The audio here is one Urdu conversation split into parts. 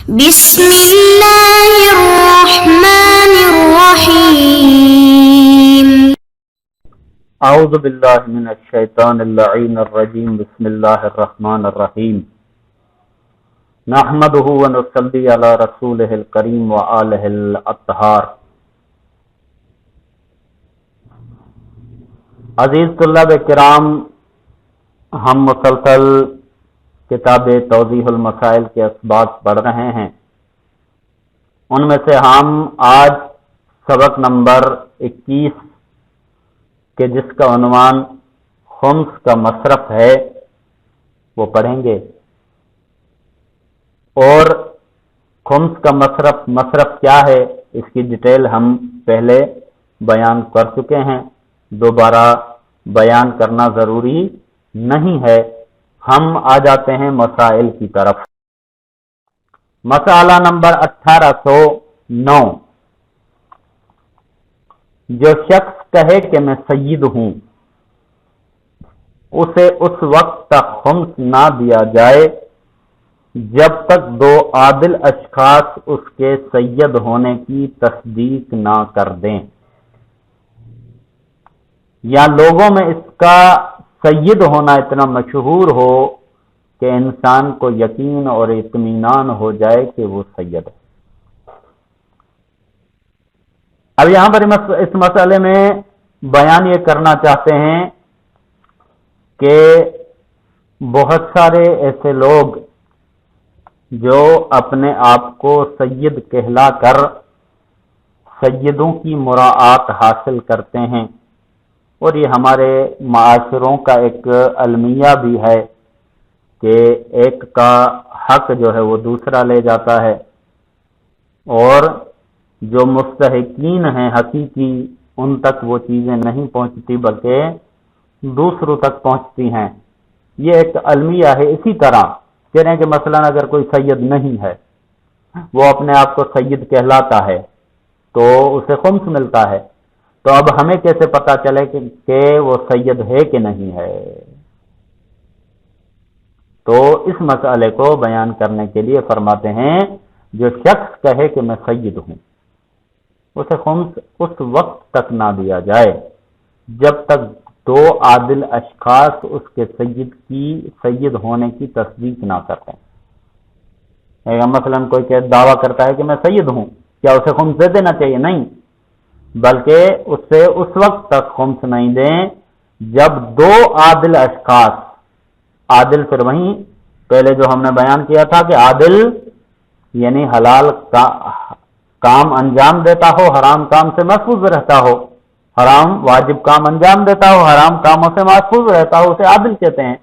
بسم اللہ الرحمن الرحیم اعوذ باللہ من الشیطان اللعین الرجیم بسم اللہ الرحمن الرحیم نحمدہ ونصلی علی رسولہ الکریم وآلہ الاطہار۔ عزیز طلاب کرام، ہم مسلسل کتاب توضیح المسائل کے اسباق پڑھ رہے ہیں۔ ان میں سے ہم آج سبق نمبر 21 کہ جس کا عنوان خمس کا مصرف ہے وہ پڑھیں گے، اور خمس کا مصرف کیا ہے اس کی ڈیٹیل ہم پہلے بیان کر چکے ہیں، دوبارہ بیان کرنا ضروری نہیں ہے۔ ہم آ جاتے ہیں مسائل کی طرف۔ مسئلہ نمبر 1809، جو شخص کہے کہ میں سید ہوں اسے اس وقت تک خمس نہ دیا جائے جب تک دو عادل اشخاص اس کے سید ہونے کی تصدیق نہ کر دیں، یا لوگوں میں اس کا سید ہونا اتنا مشہور ہو کہ انسان کو یقین اور اطمینان ہو جائے کہ وہ سید ہے۔ اب یہاں پر اس مسئلے میں بیان یہ کرنا چاہتے ہیں کہ بہت سارے ایسے لوگ جو اپنے آپ کو سید کہلا کر سیدوں کی مراعات حاصل کرتے ہیں، اور یہ ہمارے معاشروں کا ایک المیہ بھی ہے کہ ایک کا حق جو ہے وہ دوسرا لے جاتا ہے، اور جو مستحقین ہیں حقیقی ان تک وہ چیزیں نہیں پہنچتی بلکہ دوسروں تک پہنچتی ہیں۔ یہ ایک المیہ ہے۔ اسی طرح کہہ رہے ہیں کہ مثلا اگر کوئی سید نہیں ہے، وہ اپنے آپ کو سید کہلاتا ہے تو اسے خمس ملتا ہے، تو اب ہمیں کیسے پتا چلے کہ وہ سید ہے کہ نہیں ہے؟ تو اس مسئلے کو بیان کرنے کے لیے فرماتے ہیں جو شخص کہے کہ میں سید ہوں اسے خمس اس وقت تک نہ دیا جائے جب تک دو عادل اشخاص اس کے سید ہونے کی تصدیق نہ کرتے ہیں۔ مثلا کوئی دعویٰ کرتا ہے کہ میں سید ہوں، کیا اسے خمس دے دینا چاہیے؟ نہیں، بلکہ اسے اس وقت تک خمس نہیں دیں جب دو عادل اشخاص، عادل پھر وہیں پہلے جو ہم نے بیان کیا تھا کہ عادل یعنی حلال کام انجام دیتا ہو، حرام کام سے محفوظ رہتا ہو، حرام واجب کام انجام دیتا ہو، حرام کاموں سے محفوظ رہتا ہو، اسے عادل کہتے ہیں۔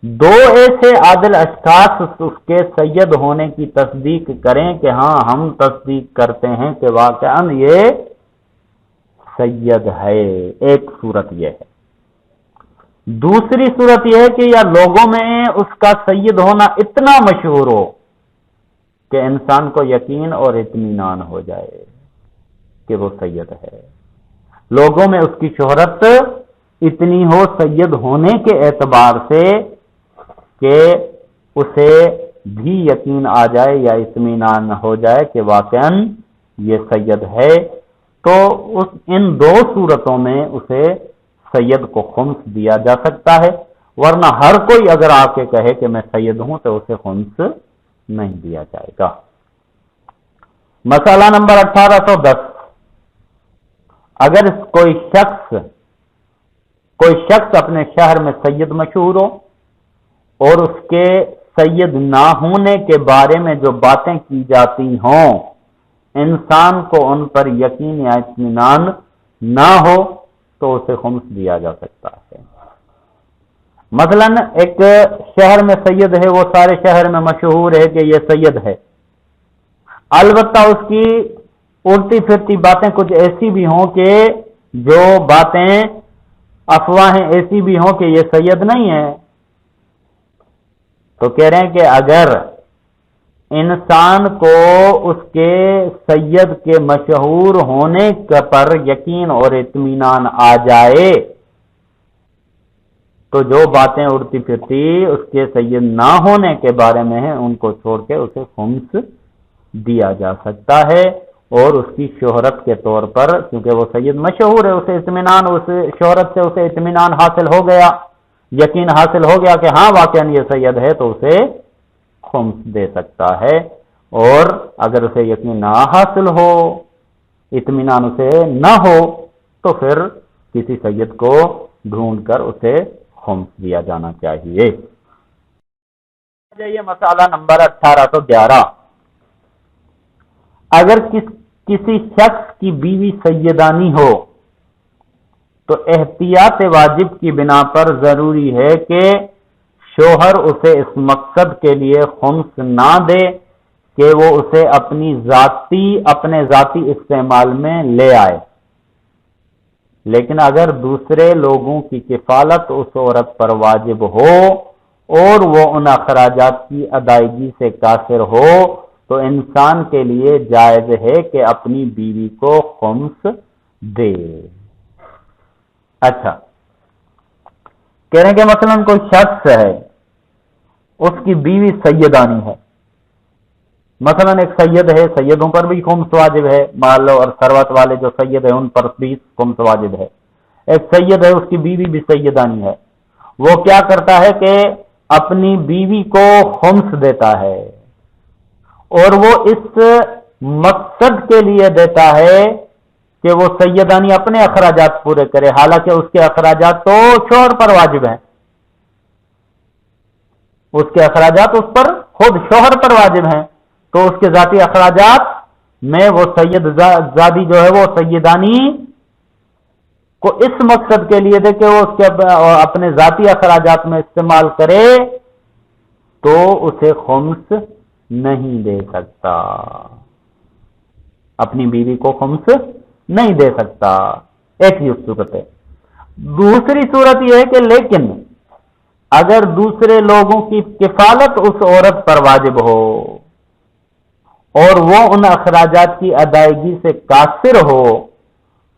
دو ایسے عادل اشخاص اس کے سید ہونے کی تصدیق کریں کہ ہاں ہم تصدیق کرتے ہیں کہ واقعاً یہ سید ہے۔ ایک صورت یہ ہے۔ دوسری صورت یہ ہے کہ یا لوگوں میں اس کا سید ہونا اتنا مشہور ہو کہ انسان کو یقین اور اطمینان ہو جائے کہ وہ سید ہے، لوگوں میں اس کی شہرت اتنی ہو سید ہونے کے اعتبار سے کہ اسے بھی یقین آ جائے یا اطمینان ہو جائے کہ واقعاً یہ سید ہے، تو ان دو صورتوں میں اسے سید کو خمس دیا جا سکتا ہے، ورنہ ہر کوئی اگر آ کے کہے کہ میں سید ہوں تو اسے خمس نہیں دیا جائے گا۔ مسئلہ نمبر 1810، اگر کوئی شخص اپنے شہر میں سید مشہور ہو اور اس کے سید نہ ہونے کے بارے میں جو باتیں کی جاتی ہوں انسان کو ان پر یقین یا اطمینان نہ ہو تو اسے خمس دیا جا سکتا ہے۔ مثلا ایک شہر میں سید ہے، وہ سارے شہر میں مشہور ہے کہ یہ سید ہے، البتہ اس کی اڑتی پھرتی باتیں کچھ ایسی بھی ہوں کہ جو باتیں افواہیں ایسی بھی ہوں کہ یہ سید نہیں ہے، تو کہہ رہے ہیں کہ اگر انسان کو اس کے سید کے مشہور ہونے پر یقین اور اطمینان آ جائے تو جو باتیں اڑتی پھرتی اس کے سید نہ ہونے کے بارے میں ہیں ان کو چھوڑ کے اسے خمس دیا جا سکتا ہے، اور اس کی شہرت کے طور پر، کیونکہ وہ سید مشہور ہے، اسے اطمینان، اس شہرت سے اسے اطمینان حاصل ہو گیا، یقین حاصل ہو گیا کہ ہاں واقعا یہ سید ہے، تو اسے خمس دے سکتا ہے۔ اور اگر اسے یقین نہ حاصل ہو، اطمینان اسے نہ ہو، تو پھر کسی سید کو ڈھونڈ کر اسے خمس دیا جانا چاہیے۔ یہ مسئلہ نمبر 1811، اگر کسی شخص کی بیوی سیدانی ہو تو احتیاط واجب کی بنا پر ضروری ہے کہ شوہر اسے اس مقصد کے لیے خمس نہ دے کہ وہ اسے اپنے ذاتی استعمال میں لے آئے، لیکن اگر دوسرے لوگوں کی کفالت اس عورت پر واجب ہو اور وہ ان اخراجات کی ادائیگی سے قاصر ہو تو انسان کے لیے جائز ہے کہ اپنی بیوی کو خمس دے۔ اچھا، کہہ رہے ہیں کہ مثلا کوئی شخص ہے، اس کی بیوی سیدانی ہے، مثلا ایک سید ہے، سیدوں پر بھی خمس واجب ہے، مال اور ثروت والے جو سید ہیں ان پر بھی خمس واجب ہے۔ ایک سید ہے، اس کی بیوی بھی سیدانی ہے، وہ کیا کرتا ہے کہ اپنی بیوی کو خمس دیتا ہے، اور وہ اس مقصد کے لیے دیتا ہے کہ وہ سیدانی اپنے اخراجات پورے کرے، حالانکہ اس کے اخراجات تو شوہر پر واجب ہیں، اس کے اخراجات اس پر خود شوہر پر واجب ہیں، تو اس کے ذاتی اخراجات میں وہ سید زادی جو ہے وہ سیدانی کو اس مقصد کے لیے دے کہ وہ اس کے اپنے ذاتی اخراجات میں استعمال کرے، تو اسے خمس نہیں دے سکتا، اپنی بیوی کو خمس نہیں دے سکتا۔ ایک ہی صورت ہے۔ دوسری صورت یہ ہے کہ لیکن اگر دوسرے لوگوں کی کفالت اس عورت پر واجب ہو اور وہ ان اخراجات کی ادائیگی سے قاصر ہو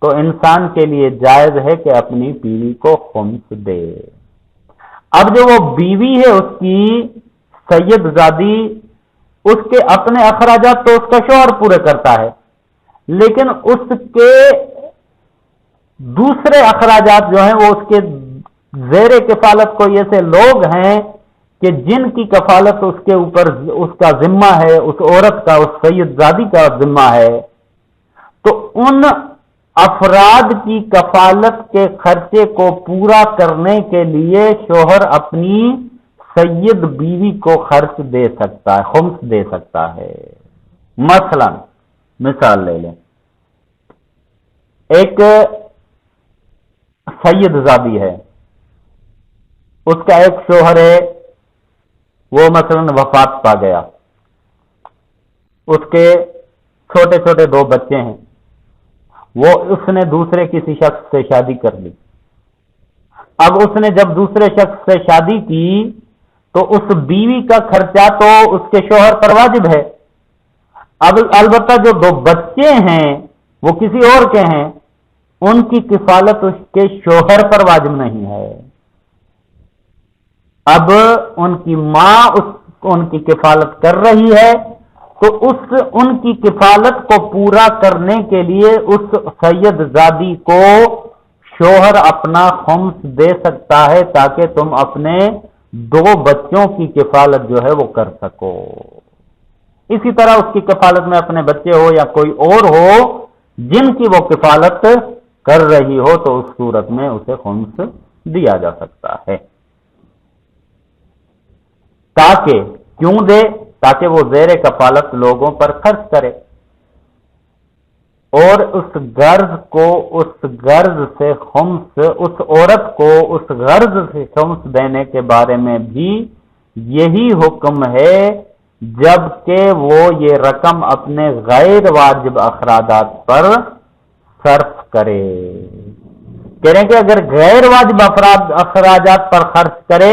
تو انسان کے لیے جائز ہے کہ اپنی بیوی کو خمس دے۔ اب جو وہ بیوی ہے اس کی سید زادی، اس کے اپنے اخراجات تو اس کا شوہر پورے کرتا ہے، لیکن اس کے دوسرے اخراجات جو ہیں وہ اس کے زیر کفالت کوئی ایسے لوگ ہیں کہ جن کی کفالت اس کے اوپر اس کا ذمہ ہے، اس عورت کا، اس سید زادی کا ذمہ ہے، تو ان افراد کی کفالت کے خرچے کو پورا کرنے کے لیے شوہر اپنی سید بیوی کو خرچ دے سکتا ہے، خمس دے سکتا ہے۔ مثلا مثال لے لیں، ایک سید زادی ہے، اس کا ایک شوہر ہے، وہ مثلا وفات پا گیا، اس کے چھوٹے چھوٹے 2 بچے ہیں، اس نے دوسرے کسی شخص سے شادی کر لی۔ اب اس نے جب دوسرے شخص سے شادی کی تو اس بیوی کا خرچہ تو اس کے شوہر پر واجب ہے، اب البتہ جو 2 بچے ہیں وہ کسی اور کے ہیں، ان کی کفالت اس کے شوہر پر واجب نہیں ہے۔ اب ان کی ماں ان کی کفالت کر رہی ہے، تو ان کی کفالت کو پورا کرنے کے لیے اس سید زادی کو شوہر اپنا خمس دے سکتا ہے تاکہ تم اپنے 2 بچوں کی کفالت جو ہے وہ کر سکو۔ اسی طرح اس کی کفالت میں اپنے بچے ہو یا کوئی اور ہو جن کی وہ کفالت کر رہی ہو، تو اس صورت میں اسے خمس دیا جا سکتا ہے۔ تاکہ کیوں دے؟ تاکہ وہ زیر کفالت لوگوں پر خرچ کرے، اور اس غرض سے خمس، اس عورت کو اس غرض سے خمس دینے کے بارے میں بھی یہی حکم ہے جبکہ وہ یہ رقم اپنے غیر واجب اخراجات پر صرف کرے۔ کہہ رہے ہیں کہ اگر غیر واجب اخراجات پر خرچ کرے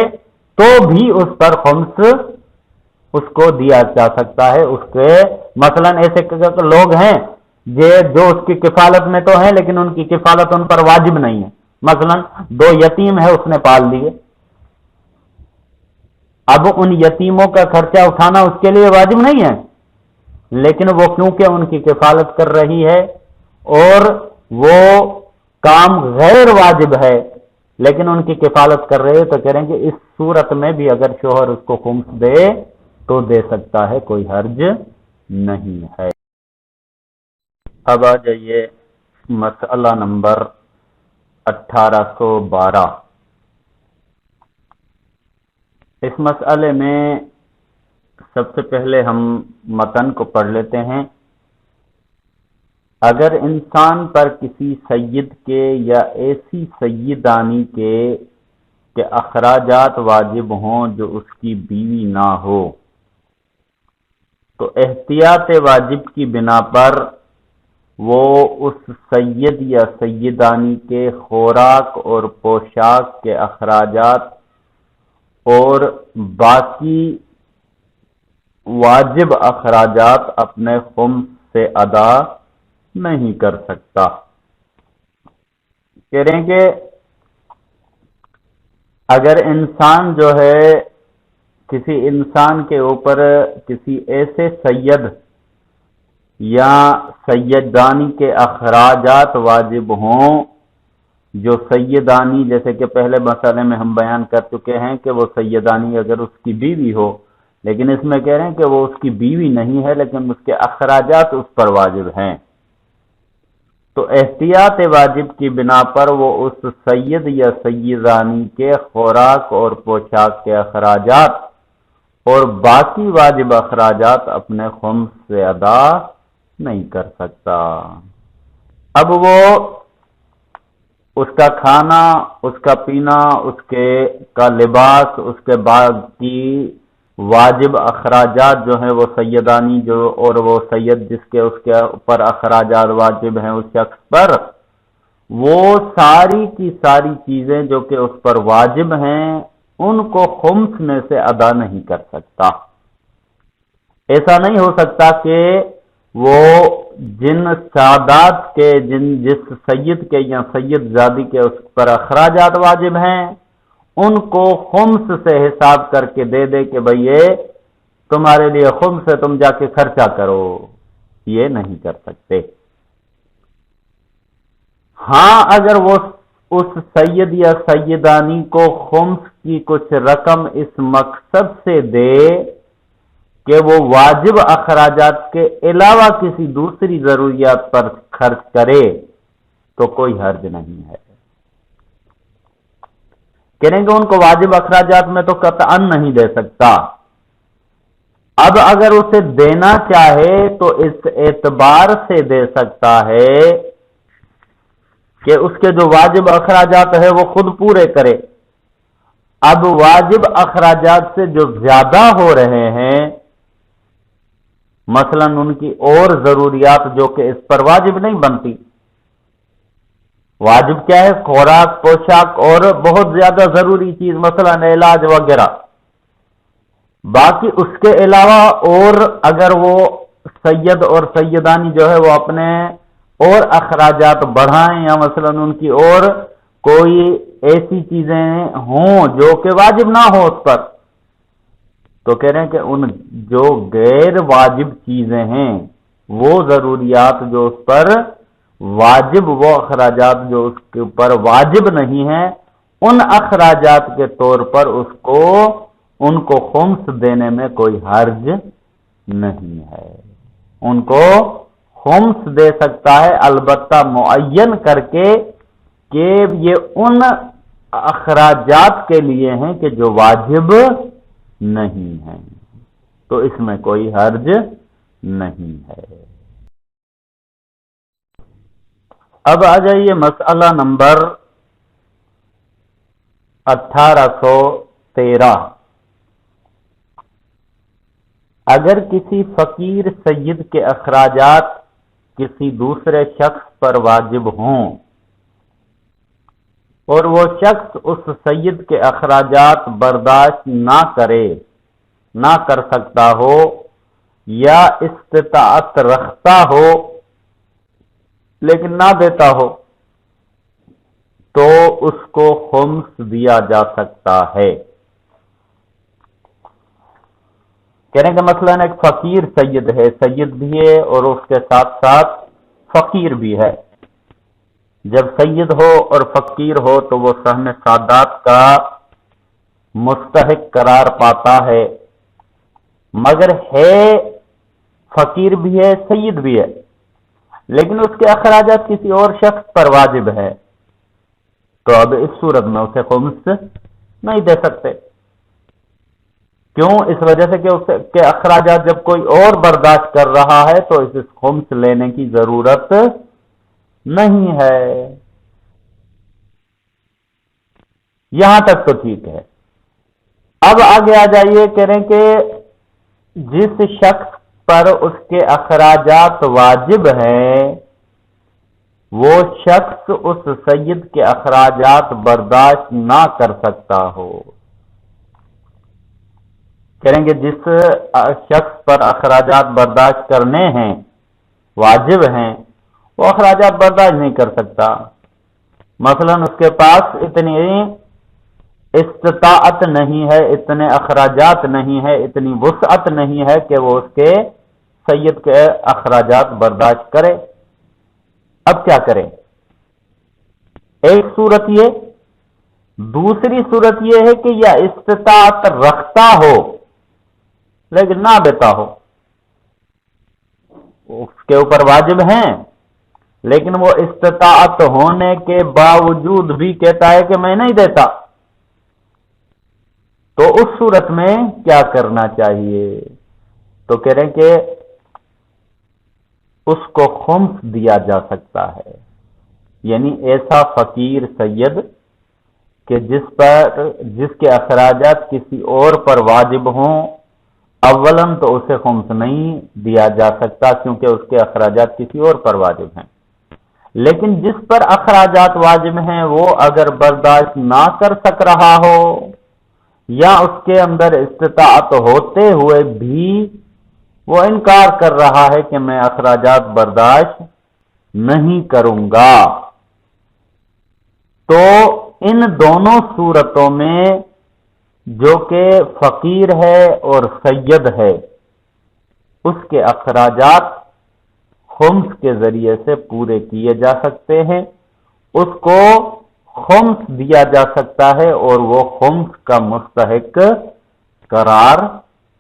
تو بھی اس پر خمس اس کو دیا جا سکتا ہے۔ اس کے مثلا ایسے لوگ ہیں جو اس کی کفالت میں تو ہیں لیکن ان کی کفالت ان پر واجب نہیں ہے، مثلا 2 یتیم ہے اس نے پال لیے، اب ان یتیموں کا خرچہ اٹھانا اس کے لیے واجب نہیں ہے، لیکن وہ کیونکہ ان کی کفالت کر رہی ہے اور وہ کام غیر واجب ہے لیکن ان کی کفالت کر رہے تو کہہ رہے ہیں کہ اس صورت میں بھی اگر شوہر اس کو خمس دے تو دے سکتا ہے، کوئی حرج نہیں ہے۔ اب آ جائیے مسئلہ نمبر 1812۔ اس مسئلے میں سب سے پہلے ہم متن کو پڑھ لیتے ہیں۔ اگر انسان پر کسی سید کے یا ایسی سیدانی کے اخراجات واجب ہوں جو اس کی بیوی نہ ہو تو احتیاط واجب کی بنا پر وہ اس سید یا سیدانی کے خوراک اور پوشاک کے اخراجات اور باقی واجب اخراجات اپنے خمس سے ادا نہیں کر سکتا۔ کہہ رہے ہیں کہ اگر انسان جو ہے کسی انسان کے اوپر کسی ایسے سید یا سیدانی کے اخراجات واجب ہوں جو سیدانی، جیسے کہ پہلے مسئلے میں ہم بیان کر چکے ہیں کہ وہ سیدانی اگر اس کی بیوی ہو، لیکن اس میں کہہ رہے ہیں کہ وہ اس کی بیوی نہیں ہے لیکن اس کے اخراجات اس پر واجب ہیں، تو احتیاط واجب کی بنا پر وہ اس سید یا سیدانی کے خوراک اور پوشاک کے اخراجات اور باقی واجب اخراجات اپنے خمس سے ادا نہیں کر سکتا۔ اب وہ اس کا کھانا، اس کا پینا، اس کا لباس، اس کے بعد کی واجب اخراجات جو ہیں وہ سیدانی جو اور وہ سید جس کے اس کے اوپر اخراجات واجب ہیں اس شخص پر، وہ ساری کی ساری چیزیں جو کہ اس پر واجب ہیں ان کو خمس میں سے ادا نہیں کر سکتا۔ ایسا نہیں ہو سکتا کہ وہ جن سادات کے جس سید کے یا سید زادی کے اس پر اخراجات واجب ہیں ان کو خمس سے حساب کر کے دے دے کہ بھئی یہ تمہارے لیے خمس ہے، تم جا کے خرچہ کرو، یہ نہیں کر سکتے۔ ہاں اگر وہ اس سید یا سیدانی کو خمس کی کچھ رقم اس مقصد سے دے کہ وہ واجب اخراجات کے علاوہ کسی دوسری ضروریات پر خرچ کرے تو کوئی حرج نہیں ہے۔ کہنے کہ ان کو واجب اخراجات میں تو قطعاً نہیں دے سکتا۔ اب اگر اسے دینا چاہے تو اس اعتبار سے دے سکتا ہے کہ اس کے جو واجب اخراجات ہے وہ خود پورے کرے۔ اب واجب اخراجات سے جو زیادہ ہو رہے ہیں مثلا ان کی اور ضروریات جو کہ اس پر واجب نہیں بنتی، واجب کیا ہے؟ خوراک، پوشاک اور بہت زیادہ ضروری چیز مثلا علاج وغیرہ، باقی اس کے علاوہ اور اگر وہ سید اور سیدانی جو ہے وہ اپنے اور اخراجات بڑھائیں یا مثلا ان کی اور کوئی ایسی چیزیں ہوں جو کہ واجب نہ ہو اس پر، تو کہہ رہے ہیں کہ ان جو غیر واجب چیزیں ہیں وہ ضروریات جو اس پر واجب، وہ اخراجات جو اس کے اوپر واجب نہیں ہیں، ان اخراجات کے طور پر ان کو خمس دینے میں کوئی حرج نہیں ہے۔ ان کو خمس دے سکتا ہے، البتہ معین کر کے کہ یہ ان اخراجات کے لیے ہیں کہ جو واجب نہیں ہیں، تو اس میں کوئی حرج نہیں ہے۔ اب آ جائیے مسئلہ نمبر 1813۔ اگر کسی فقیر سید کے اخراجات کسی دوسرے شخص پر واجب ہوں اور وہ شخص اس سید کے اخراجات برداشت نہ کر سکتا ہو یا استطاعت رکھتا ہو لیکن نہ دیتا ہو تو اس کو خمس دیا جا سکتا ہے۔ کہہ رہے ہیں کہ مثلا ایک فقیر سید ہے، سید بھی ہے اور اس کے ساتھ ساتھ فقیر بھی ہے۔ جب سید ہو اور فقیر ہو تو وہ سہم سادات کا مستحق قرار پاتا ہے، مگر ہے فقیر بھی ہے سید بھی ہے، لیکن اس کے اخراجات کسی اور شخص پر واجب ہے، تو اب اس صورت میں اسے خمس نہیں دے سکتے۔ کیوں؟ اس وجہ سے کہ اس کے اخراجات جب کوئی اور برداشت کر رہا ہے تو اسے خمس لینے کی ضرورت نہیں ہے۔ یہاں تک تو ٹھیک ہے۔ اب آگے آ جائیے، کہہ رہے ہیں کہ جس شخص پر اس کے اخراجات واجب ہیں وہ شخص اس سید کے اخراجات برداشت نہ کر سکتا ہو۔ کہیں گے جس شخص پر اخراجات برداشت کرنے ہیں، واجب ہیں، وہ اخراجات برداشت نہیں کر سکتا۔ مثلا اس کے پاس اتنی استطاعت نہیں ہے، اتنے اخراجات نہیں ہے، اتنی وسعت نہیں ہے کہ وہ اس کے سید کے اخراجات برداشت کرے۔ اب کیا کرے؟ ایک صورت یہ، دوسری صورت یہ ہے کہ یا استطاعت رکھتا ہو لیکن نہ دیتا ہو، اس کے اوپر واجب ہیں لیکن وہ استطاعت ہونے کے باوجود بھی کہتا ہے کہ میں نہیں دیتا، تو اس صورت میں کیا کرنا چاہیے؟ تو کہہ رہے ہیں کہ اس کو خمس دیا جا سکتا ہے، یعنی ایسا فقیر سید کہ جس کے اخراجات کسی اور پر واجب ہوں، اولاً تو اسے خمس نہیں دیا جا سکتا کیونکہ اس کے اخراجات کسی اور پر واجب ہیں، لیکن جس پر اخراجات واجب ہیں وہ اگر برداشت نہ کر سک رہا ہو یا اس کے اندر استطاعت ہوتے ہوئے بھی وہ انکار کر رہا ہے کہ میں اخراجات برداشت نہیں کروں گا، تو ان دونوں صورتوں میں جو کہ فقیر ہے اور سید ہے اس کے اخراجات خمس کے ذریعے سے پورے کیے جا سکتے ہیں، اس کو خمس دیا جا سکتا ہے اور وہ خمس کا مستحق قرار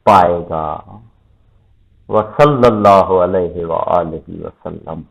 پائے گا۔ وصلی اللہ علیہ وآلہ وسلم۔